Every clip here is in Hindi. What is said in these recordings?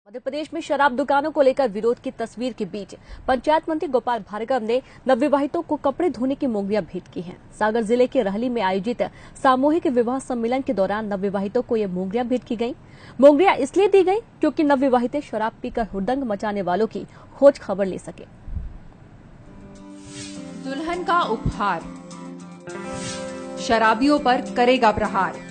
मध्य प्रदेश में शराब दुकानों को लेकर विरोध की तस्वीर के बीच पंचायत मंत्री गोपाल भार्गव ने नवविवाहितों को कपड़े धोने की मोंगरियां भेंट की हैं। सागर जिले के रहली में आयोजित सामूहिक विवाह सम्मेलन के दौरान नवविवाहितों को ये मोंगरियां भेंट की गईं। मोंगरियां इसलिए दी गईं क्योंकि नवविवाहिते शराब पीकर हुड़दंग मचाने वालों की खोज खबर ले सके। दुल्हन का उपहार, शराबियों पर करेगा प्रहार।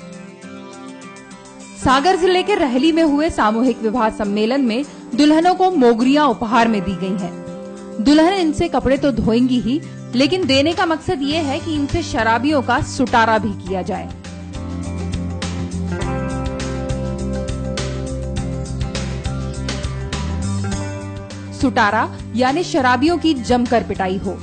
सागर जिले के रहली में हुए सामूहिक विवाह सम्मेलन में दुल्हनों को मोंगरियां उपहार में दी गई हैं। दुल्हन इनसे कपड़े तो धोएंगी ही, लेकिन देने का मकसद ये है कि इनसे शराबियों का सुटारा भी किया जाए। सुटारा यानी शराबियों की जमकर पिटाई हो।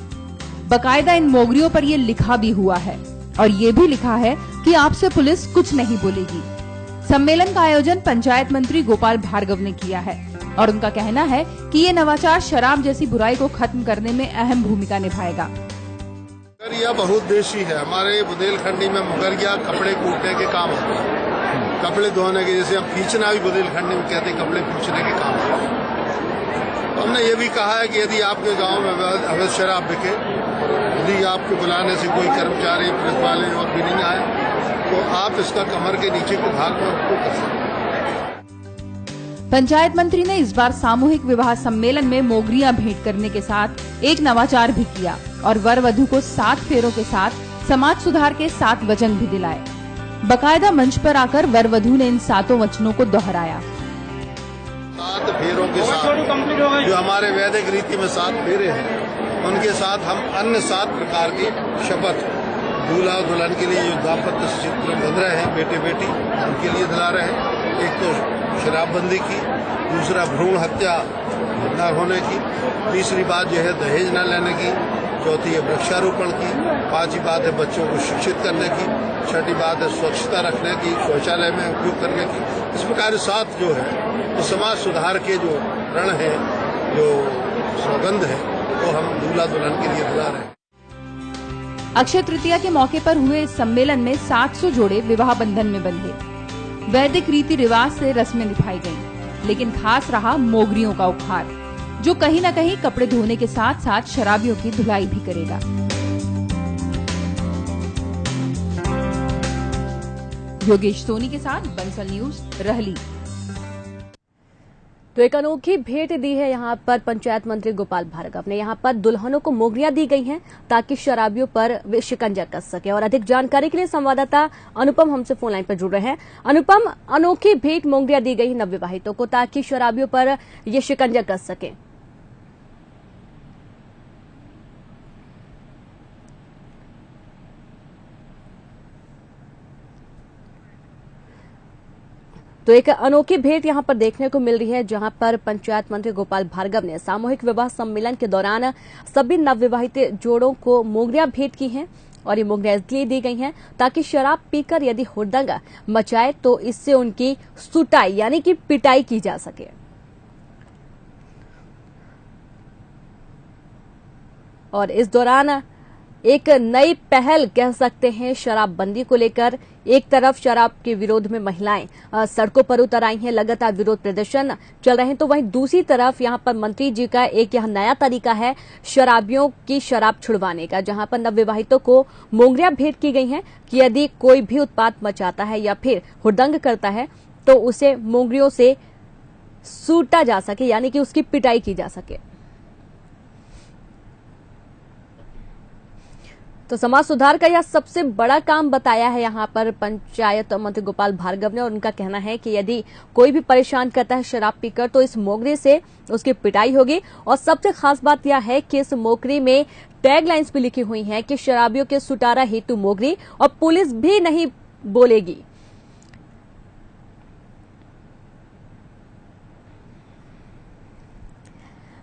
बकायदा इन मोंगरियों पर ये लिखा भी हुआ है और ये भी लिखा है कि आपसे पुलिस कुछ नहीं बोलेगी। सम्मेलन का आयोजन पंचायत मंत्री गोपाल भार्गव ने किया है और उनका कहना है कि ये नवाचार शराब जैसी बुराई को खत्म करने में अहम भूमिका निभाएगा। मुगरिया बहुउद्देशीय है। हमारे बुंदेलखंडी में मुगरिया कपड़े कूटने के काम होते हैं, कपड़े धोने के, जैसे हम खींचना भी बुंदेलखंडी में कहते हैं, कपड़े खींचने के काम होते हैं। तो हमने ये भी कहा है कि यदि आपके गाँव में अवैध शराब बिके, यदि आपके बुलाने से कोई कर्मचारी पुलिस वाले और भी नहीं आए, तो आप इसका कमर के नीचे के भाग में उसको कर सकते। पंचायत मंत्री ने इस बार सामूहिक विवाह सम्मेलन में मोंगरियां भेंट करने के साथ एक नवाचार भी किया और वर वधू को 7 फेरों के साथ समाज सुधार के 7 वचन भी दिलाए। बकायदा मंच पर आकर वर वधू ने इन 7 वचनों को दोहराया। 7 फेरों के साथ जो हमारे वैदिक रीति में 7 फेरे हैं, उनके साथ हम अन्य 7 प्रकार की शपथ दूल्हा दुल्हन के लिए जो दाम्पत्य सूत्र बंध रहे हैं, बेटे बेटी, उनके लिए दिला रहे हैं। एक तो शराबबंदी की, दूसरा भ्रूण हत्या न होने की, तीसरी बात जो है दहेज न लेने की, चौथी है वृक्षारोपण की, 5वीं बात है बच्चों को शिक्षित करने की, 6ठी बात है स्वच्छता रखने की, शौचालय में उपयोग करने की। इस प्रकार 7 जो है तो समाज सुधार के जो रण है, जो सौगंध है, वो हम दूल्हा दुल्हन के लिए दिला रहे हैं। अक्षय तृतीया के मौके पर हुए इस सम्मेलन में 700 जोड़े विवाह बंधन में बंधे। वैदिक रीति रिवाज से रस्में निभाई गईं, लेकिन खास रहा मोंगरियों का उपहार, जो कहीं न कहीं कपड़े धोने के साथ साथ शराबियों की धुलाई भी करेगा। योगेश सोनी के साथ बंसल न्यूज, रहली। तो एक अनोखी भेंट दी है यहाँ पर पंचायत मंत्री गोपाल भार्गव ने। यहाँ पर दुल्हनों को मोंगरियां दी गई हैं ताकि शराबियों पर वे शिकंजा कस सके। और अधिक जानकारी के लिए संवाददाता अनुपम हमसे फोन लाइन पर जुड़ रहे हैं। अनुपम, अनोखी भेंट मोंगरियां दी गई नवविवाहितों को ताकि शराबियों पर ये शिकंजा कस सके। तो एक अनोखी भेंट यहां पर देखने को मिल रही है, जहां पर पंचायत मंत्री गोपाल भार्गव ने सामूहिक विवाह सम्मेलन के दौरान सभी नवविवाहित जोड़ों को मोंगरियां भेंट की हैं। और ये मोंगरियां इसलिए दी गई हैं ताकि शराब पीकर यदि हुड़दंग मचाए तो इससे उनकी सुटाई यानी कि पिटाई की जा सके। और इस दौरान एक नई पहल कह सकते हैं शराबबंदी को लेकर। एक तरफ शराब के विरोध में महिलाएं सड़कों पर उतर आई हैं, लगातार विरोध प्रदर्शन चल रहे हैं, तो वहीं दूसरी तरफ यहां पर मंत्री जी का एक यह नया तरीका है शराबियों की शराब छुड़वाने का, जहां पर नवविवाहितों को मोंगरियां भेंट की गई हैं कि यदि कोई भी उत्पात मचाता है या फिर हुड़दंग करता है तो उसे मोंगरियों से सूटा जा सके, यानी कि उसकी पिटाई की जा सके। तो समाज सुधार का यह सबसे बड़ा काम बताया है यहाँ पर पंचायत मंत्री गोपाल भार्गव ने। और उनका कहना है कि यदि कोई भी परेशान करता है शराब पीकर तो इस मोंगरी से उसकी पिटाई होगी। और सबसे खास बात यह है कि इस मोंगरी में टैग लाइन्स भी लिखी हुई हैं कि शराबियों के सुटारा हेतु मोंगरी, और पुलिस भी नहीं बोलेगी।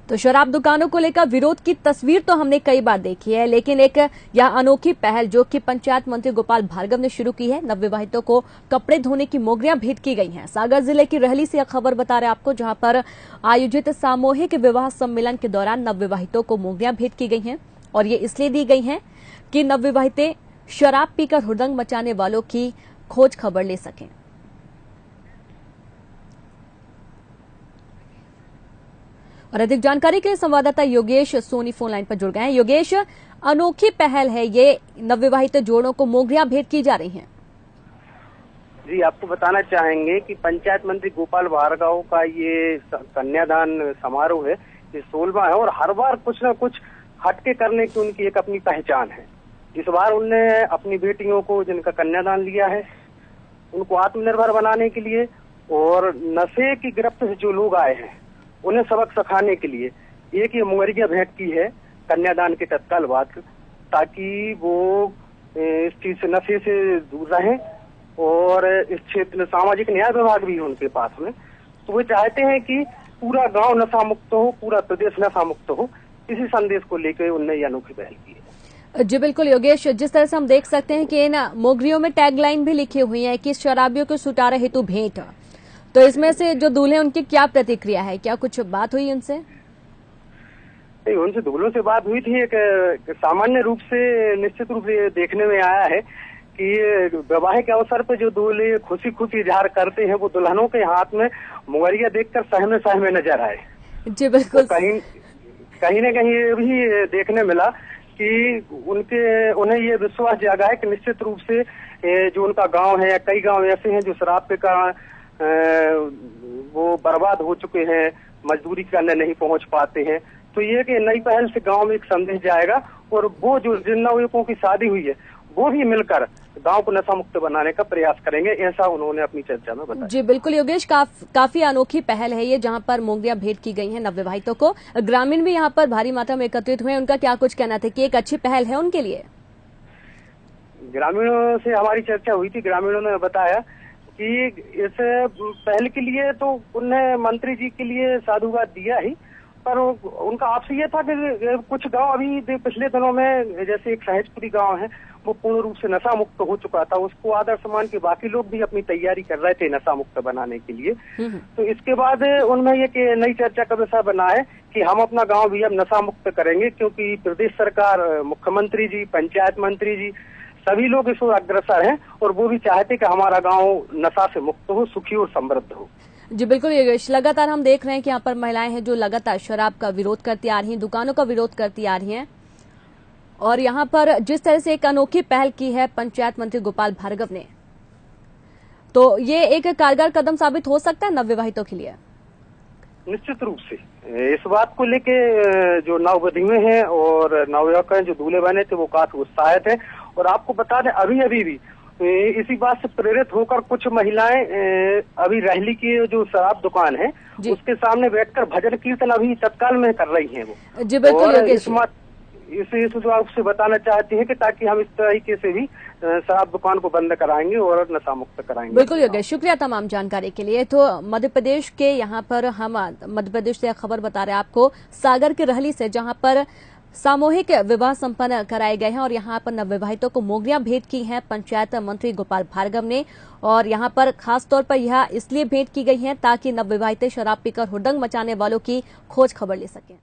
तो शराब दुकानों को लेकर विरोध की तस्वीर तो हमने कई बार देखी है, लेकिन एक यह अनोखी पहल जो कि पंचायत मंत्री गोपाल भार्गव ने शुरू की है, नवविवाहितों को कपड़े धोने की मोंगरियां भेंट की गई हैं। सागर जिले की रहली से यह खबर बता रहे आपको, जहां पर आयोजित सामूहिक विवाह सम्मेलन के दौरान नवविवाहितों को मोंगरियां भेंट की गई हैं। और ये इसलिए दी गई हैं कि नवविवाहिते शराब पीकर हुड़दंग मचाने वालों की खोज खबर ले सकें। और अधिक जानकारी के लिए संवाददाता योगेश सोनी फोन लाइन पर जुड़ गए हैं। योगेश, अनोखी पहल है ये, नवविवाहित जोड़ों को मोगरियां भेंट की जा रही हैं। जी, आपको बताना चाहेंगे कि पंचायत मंत्री गोपाल भार्गव का ये कन्यादान समारोह है, ये 16वां है और हर बार कुछ न कुछ हटके करने की उनकी एक अपनी पहचान है। इस बार उनने अपनी बेटियों को जिनका कन्यादान लिया है उनको आत्मनिर्भर बनाने के लिए और नशे की गिरफ्त से जो लोग आए हैं उन्हें सबक सिखाने के लिए एक ये मोगरियां भेंट की है कन्यादान के तत्काल बाद, ताकि वो इस चीज से, नशे से दूर रहें। और इस क्षेत्र में सामाजिक न्याय विभाग भी है उनके पास में, तो वो चाहते हैं कि पूरा गांव नशा मुक्त हो, पूरा प्रदेश नशा मुक्त हो। इसी संदेश को लेकर उनने ये अनोखी पहल की है। जी बिल्कुल योगेश, जिस तरह से हम देख सकते हैं कि इन मोगरियों में टैगलाइन भी लिखी हुई है कि शराबियों को सुटारे हेतु भेंट, तो इसमें से जो दूल्हे उनकी क्या प्रतिक्रिया है, क्या कुछ बात हुई उनसे? नहीं, उनसे दूल्हों से बात हुई थी। एक सामान्य रूप से निश्चित रूप से देखने में आया है कि विवाह के अवसर पर जो दूल्हे खुशी खुशी इजहार करते हैं वो दुल्हनों के हाथ में मोगरिया देखकर सहमे सहमे नजर आए। जी बिल्कुल। तो कहीं न कहीं ये भी देखने मिला कि उन्हें ये विश्वास जागा है कि निश्चित रूप से जो उनका गांव है, कई गांव ऐसे हैं जो शराब के कारण वो बर्बाद हो चुके हैं, मजदूरी करने नहीं पहुंच पाते हैं। तो ये कि नई पहल से गांव में एक संदेश जाएगा और वो जो जिन नवयुवकों की शादी हुई है वो भी मिलकर गांव को नशा मुक्त बनाने का प्रयास करेंगे, ऐसा उन्होंने अपनी चर्चा में बताया। जी बिल्कुल योगेश, काफी अनोखी पहल है ये, जहां पर मोगरियां भेंट की गई हैं नवविवाहितों को। ग्रामीण भी यहां पर भारी मात्रा में एकत्रित हुए, उनका क्या कुछ कहना था कि एक अच्छी पहल है उनके लिए? ग्रामीणों से हमारी चर्चा हुई थी। ग्रामीणों ने बताया कि इस पहल के लिए तो उन्हें मंत्री जी के लिए साधुवाद दिया ही, पर उनका आपसे ये था कि कुछ गांव अभी पिछले दिनों में, जैसे एक सहजपुरी गांव है, वो पूर्ण रूप से नशा मुक्त हो चुका था। उसको आदर्श मान के बाकी लोग भी अपनी तैयारी कर रहे थे नशा मुक्त बनाने के लिए। तो इसके बाद उनमें ये नई चर्चा का विषय बना है कि हम अपना गांव भी अब नशा मुक्त करेंगे, क्योंकि प्रदेश सरकार, मुख्यमंत्री जी, पंचायत मंत्री जी, सभी लोग इस ओर अग्रसर हैं और वो भी चाहते कि हमारा गाँव नशा से मुक्त हो, सुखी और समृद्ध हो। जी बिल्कुल योगेश, लगातार हम देख रहे हैं कि यहाँ पर महिलाएं हैं जो लगातार शराब का विरोध करती आ रही हैं, दुकानों का विरोध करती आ रही हैं, और यहाँ पर जिस तरह से एक अनोखी पहल की है पंचायत मंत्री गोपाल भार्गव ने, तो ये एक कारगर कदम साबित हो सकता है नवविवाहितों के लिए। निश्चित रूप से इस बात को लेके जो नववधुएं हैं और नवयुवक हैं जो दूल्हे बने थे वो काफी उत्साहित है। और आपको बता दें, अभी भी इसी बात से प्रेरित होकर कुछ महिलाएं अभी रहली की जो शराब दुकान है उसके सामने बैठकर भजन कीर्तन अभी तत्काल में कर रही हैं वो। जी बिल्कुल योगेश, इस आपसे बताना चाहती है कि ताकि हम इस तरीके से भी शराब दुकान को बंद कराएंगे और नशा मुक्त कराएंगे। बिल्कुल योगेश, शुक्रिया तमाम जानकारी के लिए। तो मध्य प्रदेश के यहाँ पर हम मध्य प्रदेश से खबर बता रहे हैं आपको, सागर के रहली से, जहाँ पर सामूहिक विवाह संपन्न कराए गए हैं और यहाँ पर नवविवाहितों को मोगरियां भेंट की हैं पंचायत मंत्री गोपाल भार्गव ने। और यहाँ पर खास तौर पर यह इसलिए भेंट की गई है ताकि नवविवाहित शराब पीकर हुड़दंग मचाने वालों की खोज खबर ले सकें।